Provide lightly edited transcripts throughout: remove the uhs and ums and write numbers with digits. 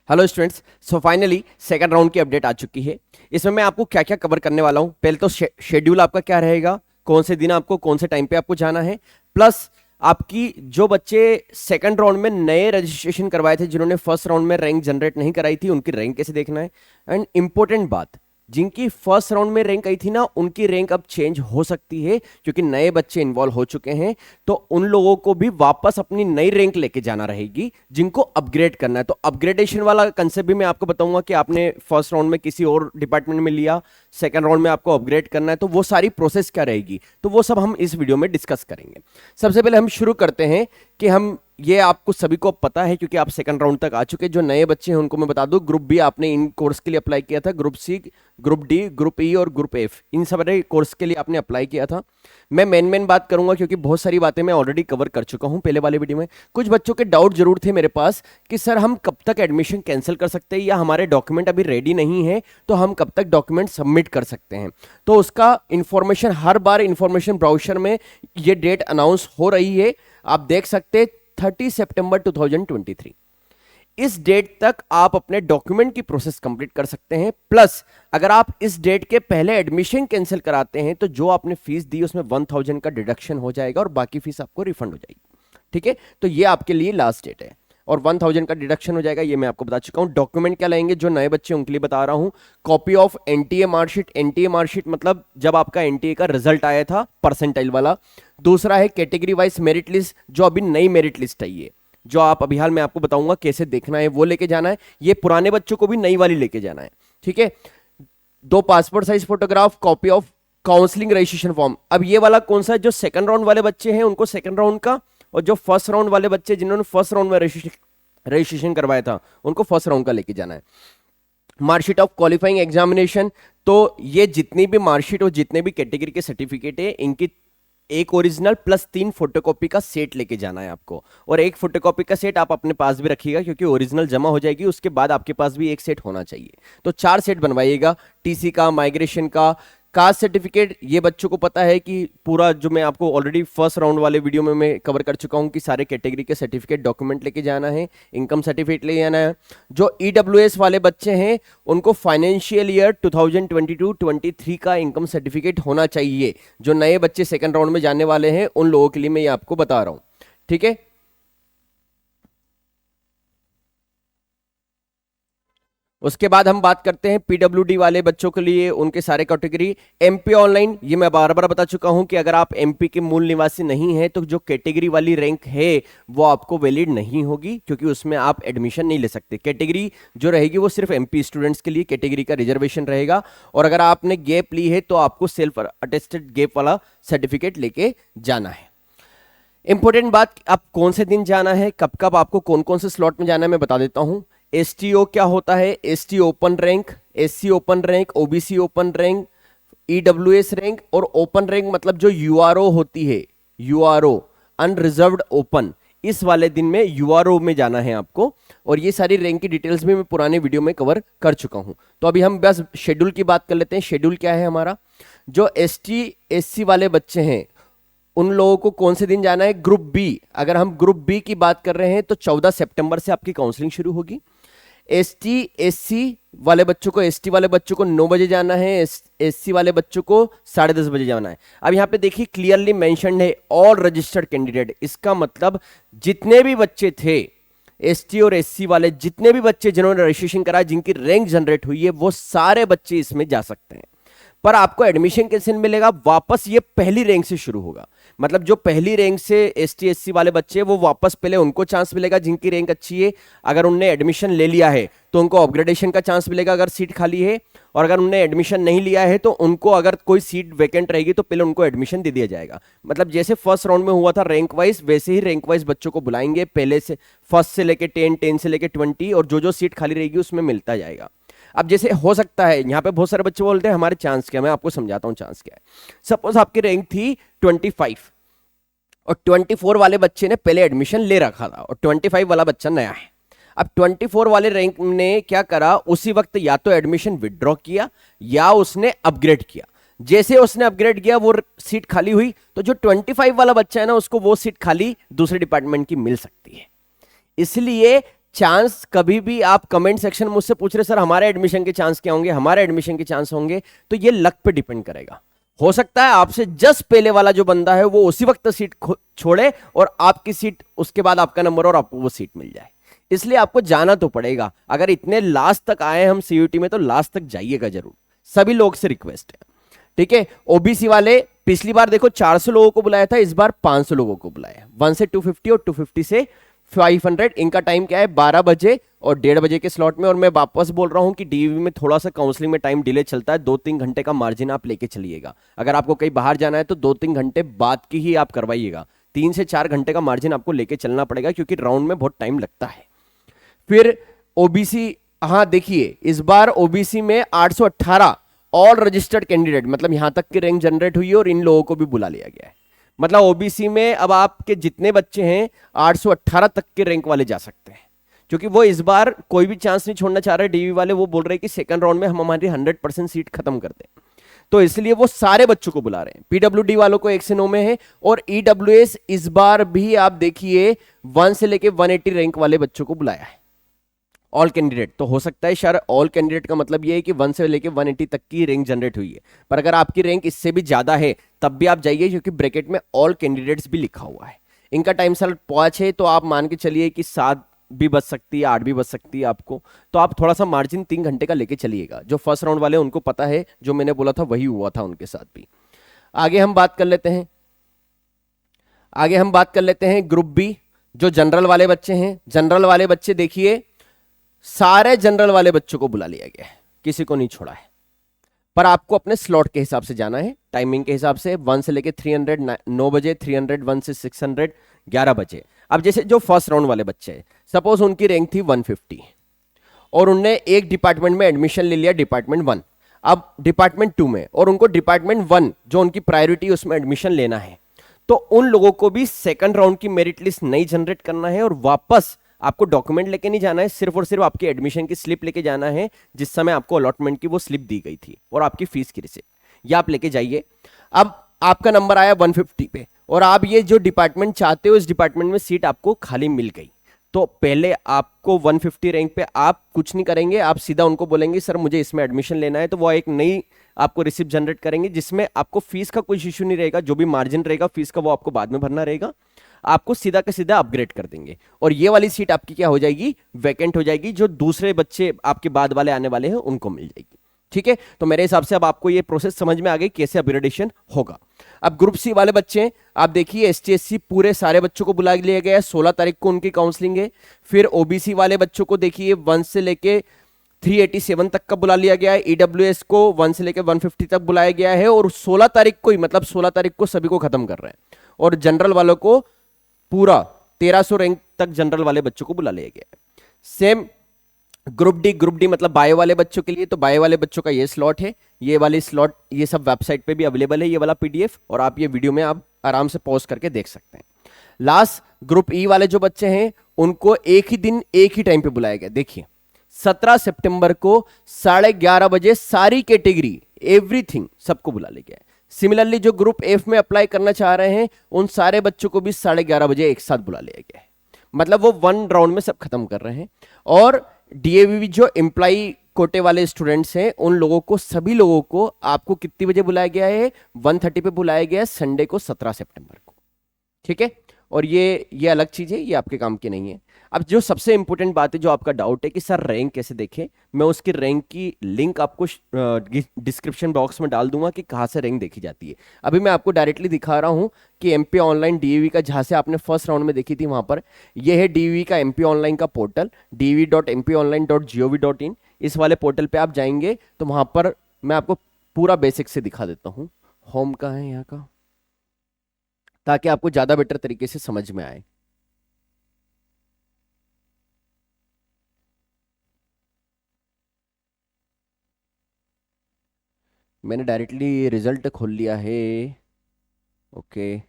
Hello students, so finally second round की update आ चुकी है। इसमें मैं आपको क्या क्या कवर करने वाला हूं। पहले तो शेड्यूल आपका क्या रहेगा, कौन से दिन आपको कौन से टाइम पे आपको जाना है, प्लस आपकी जो बच्चे सेकंड राउंड में नए रजिस्ट्रेशन करवाए थे, जिन्होंने फर्स्ट राउंड में रैंक जनरेट नहीं कराई थी, उनकी रैंक कैसे देखना है। एंड इंपॉर्टेंट बात, जिनकी फर्स्ट राउंड में रैंक आई थी ना, उनकी रैंक अब चेंज हो सकती है क्योंकि नए बच्चे इन्वॉल्व हो चुके हैं। तो उन लोगों को भी वापस अपनी नई रैंक लेके जाना रहेगी जिनको अपग्रेड करना है। तो अपग्रेडेशन वाला कंसेप्ट भी मैं आपको बताऊंगा कि आपने फर्स्ट राउंड में किसी और डिपार्टमेंट में लिया, सेकंड राउंड में आपको अपग्रेड करना है, तो वो सारी प्रोसेस क्या रहेगी, तो वो सब हम इस वीडियो में डिस्कस करेंगे। सबसे पहले हम शुरू करते हैं कि हम ये आपको सभी को पता है क्योंकि आप सेकंड राउंड तक आ चुके। जो नए बच्चे हैं उनको मैं बता दूं, ग्रुप बी आपने इन कोर्स के लिए अप्लाई किया था, group C, group D, group E और ग्रुप एफ, इन सारे कोर्स के लिए आपने अप्लाई किया था। मैं मेन बात करूंगा क्योंकि बहुत सारी बातें मैं ऑलरेडी कवर कर चुका हूं पहले वाले वीडियो में। कुछ बच्चों के डाउट जरूर थे मेरे पास कि सर हम कब तक एडमिशन कैंसिल कर सकते हैं, या हमारे डॉक्यूमेंट अभी रेडी नहीं है तो हम कब तक डॉक्यूमेंट सबमिट कर सकते हैं। तो उसका इंफॉर्मेशन हर बार इंफॉर्मेशन ब्राउजर में ये डेट अनाउंस हो रही है, आप देख सकते 30 सितंबर 2023। इस डेट तक आप अपने डॉक्यूमेंट की प्रोसेस कंप्लीट कर सकते हैं। प्लस अगर आप इस डेट के पहले एडमिशन कैंसिल कराते हैं तो जो आपने फीस दी उसमें 1000 का डिडक्शन हो जाएगा और बाकी फीस आपको रिफंड हो जाएगी। ठीक है, तो ये आपके लिए लास्ट डेट है और 1000 का डिडक्शन हो जाएगा, ये मैं आपको बता चुका हूं। डॉक्यूमेंट क्या लेंगे, जो नए बच्चे उनके लिए बता रहा हूं, copy of NTA marksheet. NTA marksheet मतलब जब आपका एनटीए का रिजल्ट आया था परसेंटाइल वाला। दूसरा है कैटेगरी वाइज मेरिट लिस्ट, जो अभी नई मेरिट लिस्ट आई है, जो आप अभी हाल में आपको बताऊंगा कैसे देखना है, वो लेके जाना है। ये पुराने बच्चों को भी नई वाली लेके जाना है। ठीक है, 2 passport size photograph, copy of counselling registration form. अब ये वाला कौन सा है, जो सेकंड राउंड वाले बच्चे हैं उनको सेकंड राउंड का, और जो फर्स्ट राउंड वाले बच्चे जिन्होंने फर्स्ट राउंड में रजिस्ट्रेशन करवाया था उनको फर्स्ट राउंड का लेके जाना है। मार्कशीट ऑफ क्वालिफाइंग एग्जामिनेशन, तो ये जितनी भी मार्कशीट और जितने भी कैटेगरी के सर्टिफिकेट है, इनकी एक ओरिजिनल प्लस 3 फोटोकॉपी का सेट लेके जाना है आपको। और एक फोटोकॉपी का सेट आप अपने पास भी रखिएगा क्योंकि ओरिजिनल जमा हो जाएगी, उसके बाद आपके पास भी एक सेट होना चाहिए। तो 4 सेट बनवाइएगा, टीसी का, माइग्रेशन का, कास्ट सर्टिफिकेट। ये बच्चों को पता है कि पूरा, जो मैं आपको ऑलरेडी फर्स्ट राउंड वाले वीडियो में मैं कवर कर चुका हूं कि सारे कैटेगरी के सर्टिफिकेट डॉक्यूमेंट लेके जाना है, इनकम सर्टिफिकेट ले जाना है। जो ईडब्ल्यूएस वाले बच्चे हैं उनको फाइनेंशियल ईयर 2022-23 का इनकम सर्टिफिकेट होना चाहिए। जो नए बच्चे सेकंड राउंड में जाने वाले हैं उन लोगों के लिए मैं ये आपको बता रहा हूं। ठीक है, उसके बाद हम बात करते हैं पीडब्ल्यूडी वाले बच्चों के लिए, उनके सारे कैटेगरी। एमपी ऑनलाइन, ये मैं बार बार बता चुका हूं कि अगर आप एमपी के मूल निवासी नहीं है तो जो कैटेगरी वाली रैंक है वो आपको वैलिड नहीं होगी क्योंकि उसमें आप एडमिशन नहीं ले सकते। कैटेगरी जो रहेगी वो सिर्फ एमपी स्टूडेंट्स के लिए कैटेगरी का रिजर्वेशन रहेगा। और अगर आपने गैप ली है तो आपको सेल्फ अटेस्टेड गैप वाला सर्टिफिकेट लेके जाना है। इंपॉर्टेंट बात, आप कौन से दिन जाना है, कब कब आपको कौन कौन से स्लॉट में जाना है मैं बता देता हूं। एसटीओ क्या होता है, ST open rank, SC open rank, OBC open rank, EWS rank और ओपन रैंक मतलब जो यूआरओ होती है, यूआरओ अनरिजर्व्ड ओपन, इस वाले दिन में यूआरओ में जाना है आपको। और ये सारी रैंक की डिटेल्स भी मैं पुराने वीडियो में कवर कर चुका हूं। तो अभी हम बस शेड्यूल की बात कर लेते हैं। शेड्यूल क्या है हमारा, जो एसटी एससी वाले बच्चे हैं उन लोगों को कौन से दिन जाना है। ग्रुप बी, अगर हम ग्रुप बी की बात कर रहे हैं तो 14 सितंबर से आपकी काउंसलिंग शुरू होगी। एसटी एससी वाले बच्चों को, एसटी वाले बच्चों को 9 बजे जाना है, एससी वाले बच्चों को 10:30 बजे जाना है। अब यहां पे देखिए क्लियरली मेंशन्ड है ऑल रजिस्टर्ड कैंडिडेट। इसका मतलब जितने भी बच्चे थे एसटी और एससी वाले, जितने भी बच्चे जिन्होंने रजिस्ट्रेशन करा, जिनकी रैंक जनरेट हुई है, वो सारे बच्चे इसमें जा सकते हैं। पर आपको एडमिशन कैसे मिलेगा, वापस ये पहली रैंक से शुरू होगा। मतलब जो पहली रैंक से एसटी एससी वाले बच्चे, वो वापस पहले उनको चांस मिलेगा जिनकी रैंक अच्छी है। अगर उनने एडमिशन ले लिया है तो उनको अपग्रेडेशन का चांस मिलेगा अगर सीट खाली है, और अगर उनने एडमिशन नहीं लिया है तो उनको, अगर कोई सीट वैकेंट रहेगी तो पहले उनको एडमिशन दे दिया जाएगा। मतलब जैसे फर्स्ट राउंड में हुआ था रैंक वाइज, वैसे ही रैंक वाइज बच्चों को बुलाएंगे, पहले से फर्स्ट से लेके 10, 10 से लेके 20, और जो जो सीट खाली रहेगी उसमें मिलता जाएगा। अब जैसे हो सकता है, यहां पे बहुत सारे बच्चे बोलते हैं हमारे चांस क्या, मैं आपको समझाता हूं चांस क्या है। सपोज आपकी रैंक थी 25 और 24 वाले बच्चे ने पहले एडमिशन ले रखा था और 25 वाला बच्चा नया है। अब 24 वाले रैंक ने क्या करा, उसी वक्त या तो एडमिशन विड्रॉ किया या उसने अपग्रेड किया। जैसे उसने अपग्रेड किया वो सीट खाली हुई, तो जो 25 वाला बच्चा है ना, उसको वो सीट खाली दूसरे डिपार्टमेंट की मिल सकती है। इसलिए चांस कभी भी आप कमेंट सेक्शन में मुझसे पूछ रहे सर हमारे एडमिशन के चांस क्या होंगे, हमारे एडमिशन के चांस होंगे, तो ये लक पे डिपेंड करेगा। हो सकता है आपसे जस्ट पहले वाला जो बंदा है वो उसी वक्त सीट छोड़े और आपकी सीट उसके बाद आपका नंबर और आपको वो सीट मिल जाए। इसलिए आपको जाना तो पड़ेगा। अगर इतने लास्ट तक आए हम सीयूटी में तो लास्ट तक जाइएगा जरूर, सभी लोग से रिक्वेस्ट है, ठीक है। ओबीसी वाले पिछली बार देखो 400 लोगों को बुलाया था, इस बार 500 लोगों को बुलाया, 1 से 250 और 250 से 500। इनका टाइम क्या है 12 बजे और 1:30 बजे के स्लॉट में। और मैं वापस बोल रहा हूं कि डीवीवी में थोड़ा सा काउंसलिंग में टाइम डिले चलता है, 2-3 घंटे का मार्जिन आप लेके चलिएगा। अगर आपको कहीं बाहर जाना है तो 2-3 घंटे बाद की ही आप करवाइएगा, 3 से 4 घंटे का मार्जिन आपको लेके चलना पड़ेगा क्योंकि राउंड में बहुत टाइम लगता है। फिर ओबीसी, हाँ देखिए इस बार ओबीसी में 818 ऑल रजिस्टर्ड कैंडिडेट, मतलब यहां तक की रैंक जनरेट हुई है और इन लोगों को भी बुला लिया गया है। मतलब ओबीसी में अब आपके जितने बच्चे हैं 818 तक के रैंक वाले जा सकते हैं, क्योंकि वो इस बार कोई भी चांस नहीं छोड़ना चाह रहे डीवी वाले। वो बोल रहे हैं कि सेकंड राउंड में हम हमारी 100% सीट खत्म कर दें, तो इसलिए वो सारे बच्चों को बुला रहे हैं। पीडब्ल्यूडी वालों को 1 से 9 में है और ईडब्ल्यूएस इस बार भी आप देखिए 1 से लेके 180 रैंक वाले बच्चों को बुलाया है, ऑल कैंडिडेट। तो हो सकता है शायद ऑल कैंडिडेट का मतलब ये है कि 1 से लेके 180 तक की रैंक जनरेट हुई है, पर अगर आपकी रैंक इससे भी ज्यादा है तब भी आप जाइए, क्योंकि ब्रैकेट में ऑल कैंडिडेट्स भी लिखा हुआ है। इनका टाइम सर 5 है, तो आप मान के चलिए कि 7 भी बच सकती है, 8 भी बच सकती है आपको। तो आप थोड़ा सा मार्जिन 3 घंटे का लेके चलिएगा। जो फर्स्ट राउंड वाले उनको पता है, जो मैंने बोला था वही हुआ था उनके साथ भी। आगे हम बात कर लेते हैं, ग्रुप बी, जो जनरल वाले बच्चे हैं। जनरल वाले बच्चे देखिए सारे जनरल वाले बच्चों को बुला लिया गया है, किसी को नहीं छोड़ा है। पर आपको अपने स्लॉट के हिसाब से जाना है, टाइमिंग के हिसाब से। 1 से लेके 300 9 बजे, 300 1 से 600 11 बजे। अब जैसे जो फर्स्ट राउंड वाले बच्चे हैं, सपोज उनकी रैंक थी 150 और उनने एक डिपार्टमेंट में एडमिशन ले लिया, डिपार्टमेंट 1। अब डिपार्टमेंट 2 में, और उनको डिपार्टमेंट 1 जो उनकी प्रायोरिटी उसमें एडमिशन लेना है, तो उन लोगों को भी सेकंड राउंड की मेरिट लिस्ट नहीं जनरेट करना है और वापस आपको डॉक्यूमेंट लेके नहीं जाना है, सिर्फ और सिर्फ आपकी एडमिशन की स्लिप लेके जाना है, जिस समय आपको अलॉटमेंट की वो स्लिप दी गई थी और आपकी फीस की रिसिप्ट, ये आप लेके जाइए। अब आपका नंबर आया 150 पे और आप ये जो डिपार्टमेंट चाहते हो इस डिपार्टमेंट में सीट आपको खाली मिल गई, तो पहले आपको 150 रैंक पे आप कुछ नहीं करेंगे, आप सीधा उनको बोलेंगे सर मुझे इसमें एडमिशन लेना है, तो वो एक नई आपको रिसिप्ट जनरेट करेंगे जिसमें आपको फीस का कोई इश्यू नहीं रहेगा। जो भी मार्जिन रहेगा फीस का वो आपको बाद में भरना रहेगा, आपको सीधा का सीधा अपग्रेड कर देंगे और ये वाली सीट आपकी क्या हो जाएगी, वैकेंट हो जाएगी, जो दूसरे बच्चे आपके बाद वाले आने वाले हैं उनको मिल जाएगी। ठीक है, तो मेरे हिसाब से अब आपको ये प्रोसेस समझ में आ गई कैसे अपग्रेडेशन होगा। अब ग्रुप सी वाले बच्चे आप देखिए, एसटी/एससी पूरे सारे बच्चों को बुला लिया गया है, 16 तारीख को उनकी काउंसलिंग है। फिर ओबीसी वाले बच्चों को देखिए 1 से लेके 387 तक का बुला लिया गया है। ईडब्ल्यूएस को 1 से लेके 150 तक बुलाया गया है और 16 तारीख को ही, मतलब 16 तारीख को सभी को खत्म कर रहे हैं। और जनरल वालों को पूरा 1300 रैंक तक जनरल वाले बच्चों को बुला लिया गया है। सेम ग्रुप डी मतलब बायो वाले बच्चों के लिए, तो बायो वाले बच्चों का ये स्लॉट है, ये वाली स्लॉट ये सब वेबसाइट पे भी अवेलेबल है, ये वाला पीडीएफ, और आप ये वीडियो में आप आराम से पॉज करके देख सकते हैं। लास्ट ग्रुप ई वाले जो बच्चे हैं उनको एक ही दिन एक ही टाइम पे बुलाया गया। देखिए 17 सितंबर को 11:30 बजे सारी कैटेगरी एवरीथिंग सबको बुला लिया गया है। सिमिलरली जो ग्रुप एफ में अप्लाई करना चाह रहे हैं उन सारे बच्चों को भी 11:30 बजे एक साथ बुला लिया गया है, मतलब वो 1 राउंड में सब खत्म कर रहे हैं। और डीएवीवी जो एम्प्लॉय कोटे वाले स्टूडेंट्स हैं उन लोगों को, सभी लोगों को आपको कितनी बजे बुलाया गया है, 1:30 पे बुलाया गया है, संडे को 17 सितंबर को। ठीक है, और ये अलग चीज है, ये आपके काम की नहीं है। अब जो सबसे इंपॉर्टेंट बात है, जो आपका डाउट है कि सर रैंक कैसे देखें, मैं उसकी रैंक की लिंक आपको डिस्क्रिप्शन बॉक्स में डाल दूंगा कि कहाँ से रैंक देखी जाती है। अभी मैं आपको डायरेक्टली दिखा रहा हूँ कि एमपी ऑनलाइन डीईवी का, जहाँ से आपने फर्स्ट राउंड में देखी थी वहाँ पर, यह है डीईवी का एमपी ऑनलाइन का पोर्टल, dv.mpionline.gov.in। इस वाले पोर्टल पे आप जाएंगे तो वहाँ पर मैं आपको पूरा बेसिक से दिखा देता हूँ। होम का है यहाँ का, ताकि आपको ज़्यादा बेटर तरीके से समझ में आए। मैंने डायरेक्टली रिजल्ट खोल लिया है। ओके,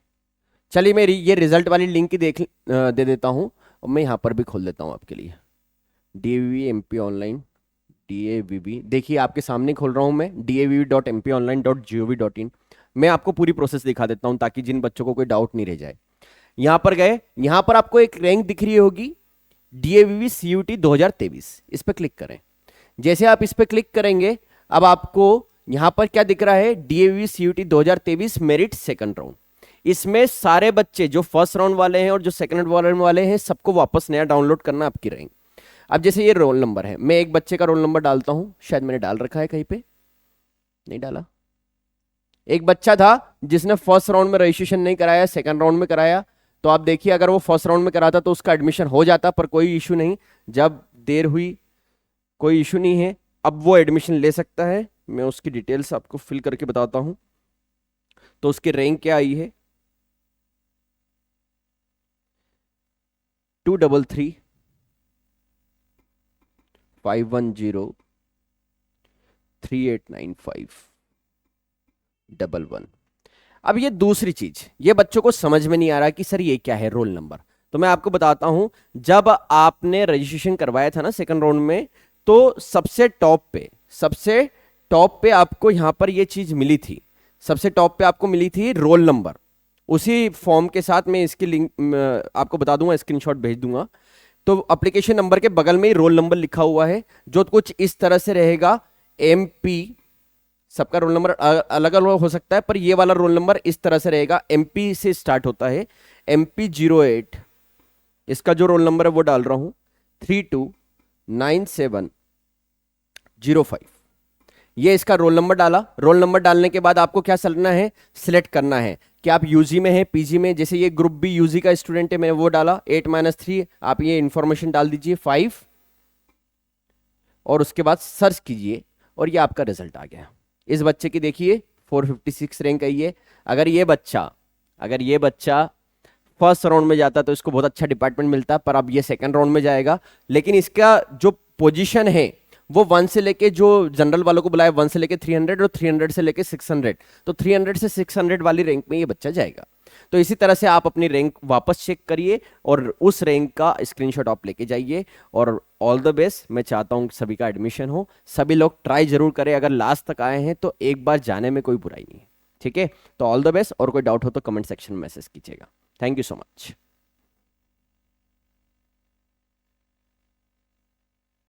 चलिए मैं ये रिजल्ट वाली लिंक ही दे देता हूँ और मैं यहाँ पर भी खोल देता हूँ आपके लिए। डीएवीवी एमपी ऑनलाइन, डीएवीवी देखिए आपके सामने खोल रहा हूँ मैं, dav.mpionline.gov.in। मैं आपको पूरी प्रोसेस दिखा देता हूँ ताकि जिन बच्चों को कोई डाउट नहीं रह जाए। यहाँ पर गए, यहाँ पर आपको एक रैंक दिख रही होगी, DAVV CUT 2023, इस पर क्लिक करें। जैसे आप इस पर क्लिक करेंगे, अब आपको यहां पर क्या दिख रहा है, DAVV CUT 2023 merit second round. इसमें सारे बच्चे जो फर्स्ट राउंड वाले हैं और जो सेकंड राउंड वाले हैं, सबको वापस नया डाउनलोड करना आपकी रहेंगे। अब जैसे ये रोल नंबर है, मैं एक बच्चे का रोल नंबर डालता हूं, शायद मैंने डाल रखा है कहीं पे, नहीं डाला। एक बच्चा था जिसने फर्स्ट राउंड में रजिस्ट्रेशन नहीं कराया, सेकंड राउंड में कराया। तो आप देखिए, अगर वो फर्स्ट राउंड में कराता तो उसका एडमिशन हो जाता, पर कोई इशू नहीं, जब देर हुई कोई इशू नहीं है, अब वो एडमिशन ले सकता है। मैं उसकी डिटेल्स आपको फिल करके बताता हूं। तो उसकी रैंक क्या आई है, 233 510 3895 11। अब ये दूसरी चीज, ये बच्चों को समझ में नहीं आ रहा कि सर ये क्या है रोल नंबर। तो मैं आपको बताता हूं, जब आपने रजिस्ट्रेशन करवाया था ना सेकंड राउंड में, तो सबसे टॉप पे आपको यहां पर ये चीज मिली थी, सबसे टॉप पे आपको मिली थी रोल नंबर। उसी फॉर्म के साथ मैं इसकी लिंक आपको बता दूंगा, स्क्रीनशॉट भेज दूंगा। तो एप्लीकेशन नंबर के बगल में ही रोल नंबर लिखा हुआ है, जो कुछ इस तरह से रहेगा। MP, सबका रोल नंबर अलग अलग हो सकता है, पर ये वाला रोल नंबर इस तरह से रहेगा, MP से स्टार्ट होता है, MP08। इसका जो रोल नंबर है वो डाल रहा हूं, 329705। ये इसका रोल नंबर डाला। रोल नंबर डालने के बाद आपको क्या करना है, सिलेक्ट करना है कि आप यूजी में है, पीजी में। जैसे ये ग्रुप बी यूजी का स्टूडेंट है, मैंने वो डाला 8-3, आप ये इंफॉर्मेशन डाल दीजिए 5, और उसके बाद सर्च कीजिए और ये आपका रिजल्ट आ गया। इस बच्चे की देखिए 456 रैंक आई है। अगर ये बच्चा फर्स्ट राउंड में जाता तो इसको बहुत अच्छा डिपार्टमेंट मिलता, पर अब ये सेकंड राउंड में जाएगा। लेकिन इसका जो पोजीशन है वो 1 से लेके, जो जनरल वालों को बुलाया 1 से लेके 300 और 300 से लेके 600, तो 300 से 600 वाली रैंक में ये बच्चा जाएगा। तो इसी तरह से आप अपनी रैंक वापस चेक करिए और उस रैंक का स्क्रीनशॉट आप लेके जाइए। और ऑल द बेस्ट, मैं चाहता हूं कि सभी का एडमिशन हो। सभी लोग ट्राई जरूर करें, अगर लास्ट तक आए हैं तो एक बार जाने में कोई बुराई नहीं है, ठीक है। तो ऑल द बेस्ट, और कोई डाउट हो तो कमेंट सेक्शन में मैसेज कीजिएगा। Thank you so much.